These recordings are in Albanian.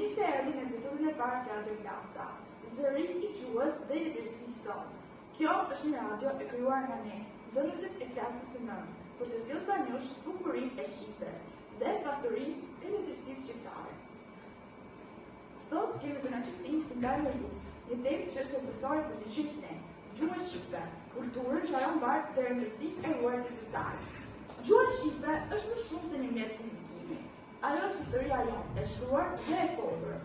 Mirë se erdhi në episodin e parë të Radio Klasa, zëri i gjuhës dhe i letërsisë sonë. Kjo është një radio e krijuar nga ne, nxënësit e klasës së 9, për të sjellë pranush bukurinë e Shqipëres dhe pasurinë e letërsisë shqiptare. Sot kemi kënaqësinë të ndajmë me ju një temë që është besore për të gjithë ne, gjuha shqipe, kulturën që ajo mbar dhe rëndësinë e ruajtjes së saj. Gjuha shqipe është më shumë se një mjet komunikimi. Ajo është historia jonë, e shkruar dhe e folur.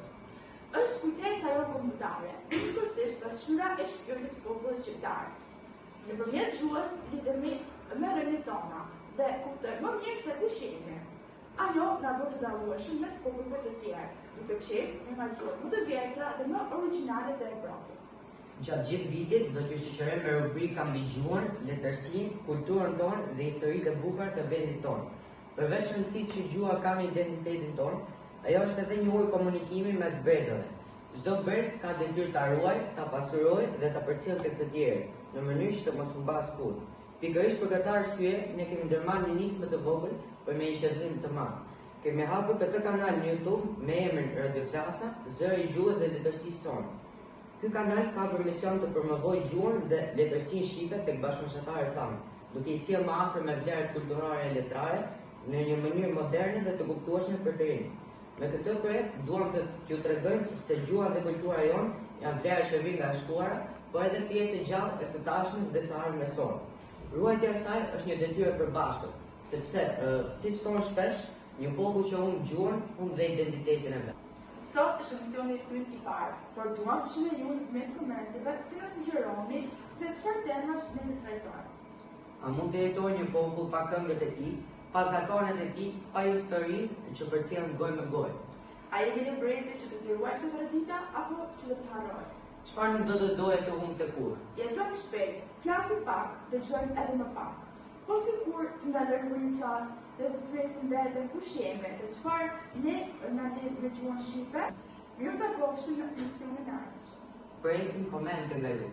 Është kujtesa jonë kombëtare, njëkohësisht pasqyra e shpirtit të popullit shqiptar. Nëpërmjet gjuhës lidhemi me rrjetet tona dhe kuptojmë më mirë se kush jemi. Ajo na bën të dallueshëm mes popujve të tjerë, duke qenë një nga gjuhët më të vjetra dhe më origjinale të Evropës. Gjatë gjithë vitit do t'ju shoqërojmë me rubrika mbi gjuhën, letërsinë, kulturën tonë dhe historitë e bukura të vendit tonë. Përveç rëndësisë që gjuha ka me identitetin tonë, ajo është edhe një ujë komunikimi mes brezave. Çdo brez ka detyrë ta ruajë, ta pasurojë dhe ta përcjellë tek të tjerë, në mënyrë që të mos humbas kurrë. Pikërisht për këtë arsye, ne kemi ndërmarrë një nismë të vogël për me një qëllim të madh. Kemi hapur këtë kanal në YouTube me emrin Radio Klasa, zëri i gjuhës dhe letërsisë sonë. Ky kanal ka për mision të promovojë gjuhën dhe letërsinë shqipe tek bashkëmoshatarët tanë, duke i sjellë më afër me vlerat kulturore e letrare në një mënyrë moderne dhe të kuptueshme për të rinj. Me këtë projekt duam të t'ju tregojmë se gjuha dhe kultura jonë janë vlera që vijnë nga e shkuara, por edhe pjesë e gjallë e së tashmes dhe së ardhmes sonë. Ruajtja e saj është një detyrë e përbashkët, sepse siç thonë shpesh, një popull që humb gjuhën humb dhe identitetin e vet. Sot është emisioni ynë i parë, por duam që ne ju me komenteve të na sugjeroni se çfarë temash ne të trajtojmë. A mund të jetojë një popull pa këngët e tij, pa zakonet e tij, pa historinë që përcjellen gojë me gojë? A jemi në brezi që të ruajmë këtë tradita apo që do të harrojmë? Çfarë nuk do të doje të humbte kurrë? Jetojmë shpejt, flasim pak, dëgjojmë edhe më pak. Po sikur të ndalojmë për një çast dhe të pyesim veten kush jemi dhe çfarë ne na lidh me gjuhën shqipe, mirë takofshim në emisionin e ardhshëm. Presim komente nga ju.